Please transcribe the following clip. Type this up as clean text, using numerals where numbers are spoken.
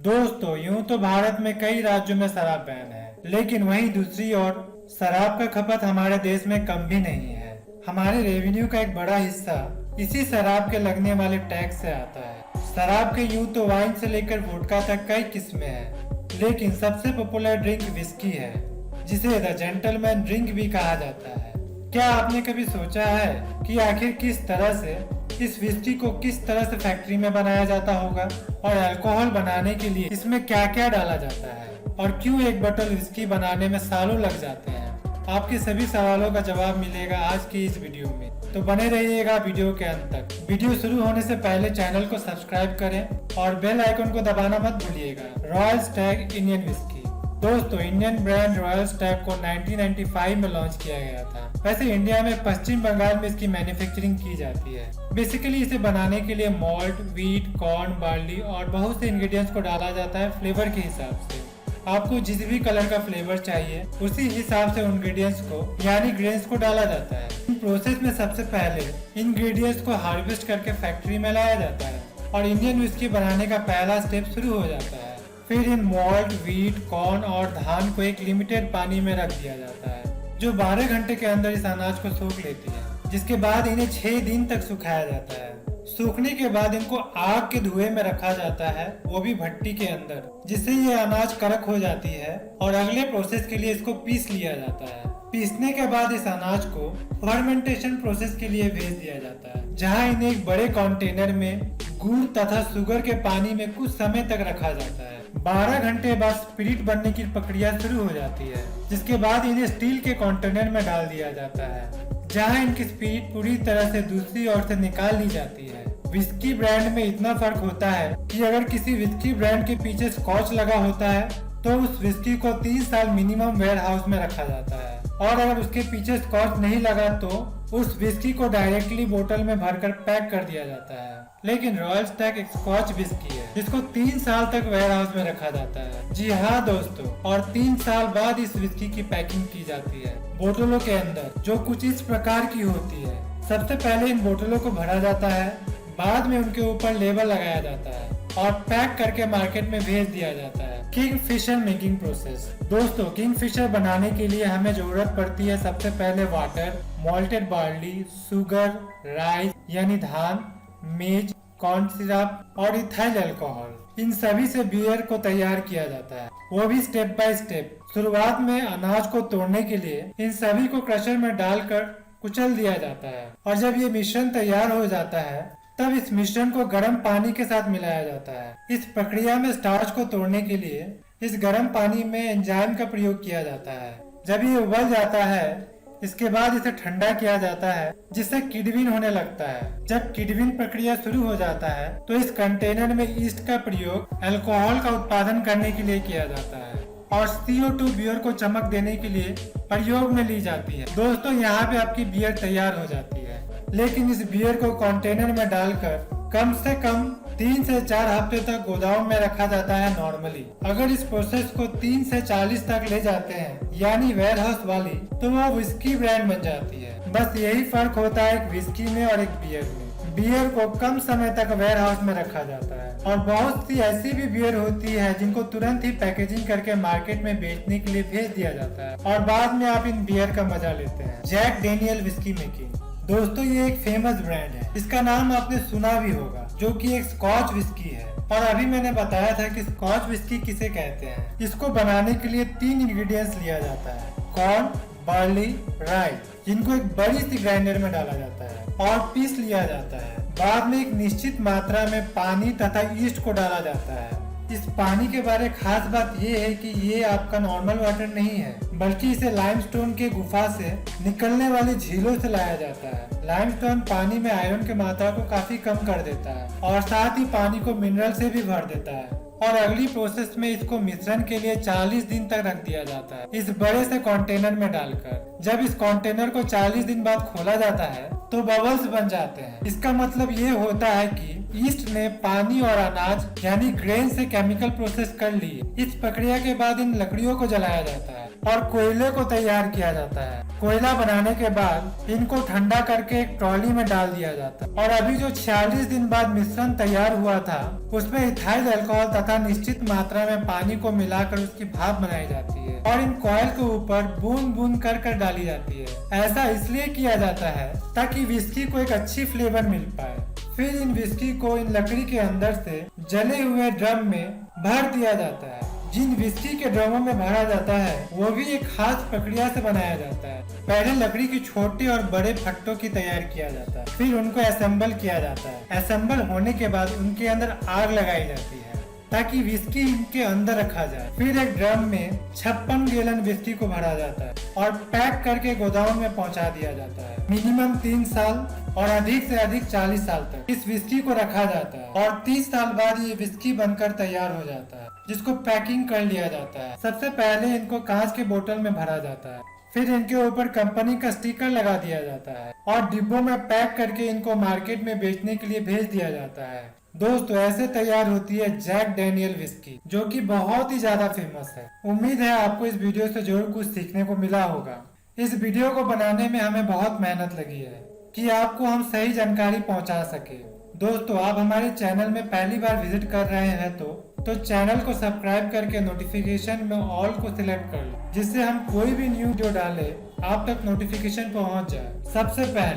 दोस्तों यूं तो भारत में कई राज्यों में शराब बैन है, लेकिन वहीं दूसरी ओर शराब का खपत हमारे देश में कम भी नहीं है। हमारे रेवेन्यू का एक बड़ा हिस्सा इसी शराब के लगने वाले टैक्स से आता है। शराब के यूं तो वाइन से लेकर वोडका तक कई किस्में हैं, लेकिन सबसे पॉपुलर ड्रिंक विस्की है, जिसे द जेंटलमैन ड्रिंक भी कहा जाता है। क्या आपने कभी सोचा है कि आखिर किस तरह से इस विस्की को किस तरह से फैक्ट्री में बनाया जाता होगा और अल्कोहल बनाने के लिए इसमें क्या क्या डाला जाता है और क्यों एक बोतल विस्की बनाने में सालों लग जाते हैं? आपके सभी सवालों का जवाब मिलेगा आज की इस वीडियो में, तो बने रहिएगा वीडियो के अंत तक। वीडियो शुरू होने से पहले चैनल को सब्सक्राइब करें और बेल आइकन को दबाना मत भूलिएगा। Royal Stag Indian whisky. दोस्तों, इंडियन ब्रांड रॉयल स्टैग को 1995 में लॉन्च किया गया था। वैसे इंडिया में पश्चिम बंगाल में इसकी मैन्युफैक्चरिंग की जाती है। बेसिकली इसे बनाने के लिए मॉल्ट, वीट, कॉर्न, बार्ली और बहुत से इंग्रेडिएंट्स को डाला जाता है फ्लेवर के हिसाब से। आपको जिस भी कलर का फ्लेवर चाहिए उसी हिसाब से इंग्रेडिएंट्स को यानी ग्रेन्स को डाला जाता है। इन प्रोसेस में सबसे पहले इंग्रेडिएंट्स को हार्वेस्ट करके फैक्ट्री में लाया जाता है और इंडियन विस्की बनाने का पहला स्टेप शुरू हो जाता है। फिर इन मॉल्ट, वीट, कॉर्न और धान को एक लिमिटेड पानी में रख दिया जाता है, जो 12 घंटे के अंदर इस अनाज को सोख लेती है, जिसके बाद इन्हें 6 दिन तक सुखाया जाता है। सूखने के बाद इनको आग के धुएं में रखा जाता है, वो भी भट्टी के अंदर, जिससे ये अनाज कड़क हो जाती है और अगले प्रोसेस के लिए इसको पीस लिया जाता है। पीसने के बाद इस अनाज को फर्मेंटेशन प्रोसेस के लिए भेज दिया जाता है, जहां इन्हें एक बड़े कंटेनर में गुड़ तथा शुगर के पानी में कुछ समय तक रखा जाता है। 12 घंटे बाद स्पिरिट बनने की प्रक्रिया शुरू हो जाती है, जिसके बाद इन्हें स्टील के कंटेनर में डाल दिया जाता है, जहां इनकी स्पिरिट पूरी तरह से दूसरी ओर से निकाल ली जाती है। विस्की ब्रांड में इतना फर्क होता है कि अगर किसी विस्की ब्रांड के पीछे स्कॉच लगा होता है तो उस विस्की को 3 साल मिनिमम वेयर हाउस में रखा जाता है, और अगर उसके पीछे स्कॉच नहीं लगा तो उस विस्की को डायरेक्टली बोतल में भरकर पैक कर दिया जाता है। लेकिन रॉयल स्टैग एक स्कॉच विस्की है, जिसको 3 साल तक वेयर हाउस में रखा जाता है। जी हाँ दोस्तों, और 3 साल बाद इस विस्की की पैकिंग की जाती है बोतलों के अंदर, जो कुछ इस प्रकार की होती है। सबसे पहले इन बोतलों को भरा जाता है, बाद में उनके ऊपर लेबल लगाया जाता है और पैक करके मार्केट में भेज दिया जाता है। Kingfisher making process. दोस्तों, किंगफिशर बनाने के लिए हमें जरूरत पड़ती है सबसे पहले water, malted barley, sugar, rice यानी धान, मेज, कॉर्न सिरप और इथाइल अल्कोहल। इन सभी से बियर को तैयार किया जाता है, वो भी स्टेप बाय स्टेप। शुरुआत में अनाज को तोड़ने के लिए इन सभी को क्रशर में डालकर कुचल दिया जाता है, और जब ये मिश्रण तैयार हो जाता है तब इस मिश्रण को गर्म पानी के साथ मिलाया जाता है। इस प्रक्रिया में स्टार्च को तोड़ने के लिए इस गर्म पानी में एंजाइम का प्रयोग किया जाता है। जब ये उबल जाता है, इसके बाद इसे ठंडा किया जाता है, जिससे किडविन होने लगता है। जब किडविन प्रक्रिया शुरू हो जाता है तो इस कंटेनर में ईस्ट का प्रयोग अल्कोहल का उत्पादन करने के लिए किया जाता है और CO2 बियर को चमक देने के लिए प्रयोग में ली जाती है। दोस्तों, यहाँ पे आपकी बियर तैयार हो जाती है, लेकिन इस बियर को कंटेनर में डालकर कम से कम 3 से 4 हफ्ते तक गोदाम में रखा जाता है नॉर्मली। अगर इस प्रोसेस को 3 से 40 तक ले जाते हैं यानी वेयर हाउस वाली, तो वो विस्की ब्रांड बन जाती है। बस यही फर्क होता है एक विस्की में और एक बियर में। बियर को कम समय तक वेयर हाउस में रखा जाता है, और बहुत सी ऐसी भी बियर होती है जिनको तुरंत ही पैकेजिंग करके मार्केट में बेचने के लिए भेज दिया जाता है, और बाद में आप इन बियर का मजा लेते हैं। Jack Daniel whisky making. दोस्तों, ये एक फेमस ब्रांड है, इसका नाम आपने सुना भी होगा, जो कि एक स्कॉच विस्की है। और अभी मैंने बताया था कि स्कॉच विस्की किसे कहते हैं। इसको बनाने के लिए 3 इंग्रेडिएंट्स लिया जाता है, कॉर्न, बार्ली, राइस, जिनको एक बड़ी सी ग्राइंडर में डाला जाता है और पीस लिया जाता है। बाद में एक निश्चित मात्रा में पानी तथा ईस्ट को डाला जाता है। इस पानी के बारे खास बात ये है कि ये आपका नॉर्मल वाटर नहीं है, बल्कि इसे लाइमस्टोन के गुफा से निकलने वाली झीलों से लाया जाता है। लाइमस्टोन पानी में आयरन की मात्रा को काफी कम कर देता है और साथ ही पानी को मिनरल से भी भर देता है, और अगली प्रोसेस में इसको मिश्रण के लिए 40 दिन तक रख दिया जाता है इस बड़े से कंटेनर में डालकर। जब इस कंटेनर को 40 दिन बाद खोला जाता है तो बबल्स बन जाते हैं। इसका मतलब ये होता है कि ईस्ट ने पानी और अनाज यानी ग्रेन से केमिकल प्रोसेस कर ली। इस प्रक्रिया के बाद इन लकड़ियों को जलाया जाता है और कोयले को तैयार किया जाता है। कोयला बनाने के बाद इनको ठंडा करके एक ट्रॉली में डाल दिया जाता है, और अभी जो 46 दिन बाद मिश्रण तैयार हुआ था उसमें इथाइल अल्कोहल तथा निश्चित मात्रा में पानी को मिलाकर उसकी भाप बनाई जाती है और इन कॉयल के ऊपर बूंद बूंद कर डाली जाती है। ऐसा इसलिए किया जाता है ताकि विस्की को एक अच्छी फ्लेवर मिल पाए। फिर इन विस्की को इन लकड़ी के अंदर से जले हुए ड्रम में भर दिया जाता है। जिन विस्की के ड्रमों में भरा जाता है वो भी एक खास प्रक्रिया से बनाया जाता है। पहले लकड़ी की छोटे और बड़े फट्टों की तैयार किया जाता है, फिर उनको असेंबल किया जाता है। असेंबल होने के बाद उनके अंदर आग लगाई जाती है ताकि विस्की इनके अंदर रखा जाए। फिर एक ड्रम में 56 गैलन विस्की को भरा जाता है और पैक करके गोदाम में पहुंचा दिया जाता है। मिनिमम 3 साल और अधिक से अधिक 40 साल तक इस विस्की को रखा जाता है और 30 साल बाद ये विस्की बनकर तैयार हो जाता है, जिसको पैकिंग कर लिया जाता है। सबसे पहले इनको कांच के बोतल में भरा जाता है, फिर इनके ऊपर कंपनी का स्टिकर लगा दिया जाता है और डिब्बों में पैक करके इनको मार्केट में बेचने के लिए भेज दिया जाता है। दोस्तों, ऐसे तैयार होती है जैक डैनियल विस्की, जो कि बहुत ही ज्यादा फेमस है। उम्मीद है आपको इस वीडियो से जरूर कुछ सीखने को मिला होगा। इस वीडियो को बनाने में हमें बहुत मेहनत लगी है कि आपको हम सही जानकारी पहुंचा सके। दोस्तों, आप हमारे चैनल में पहली बार विजिट कर रहे हैं तो चैनल को सब्सक्राइब करके नोटिफिकेशन में ऑल को सिलेक्ट कर लो, जिससे हम कोई भी न्यू वीडियो डाले आप तक नोटिफिकेशन पहुंच जाए सबसे पहले।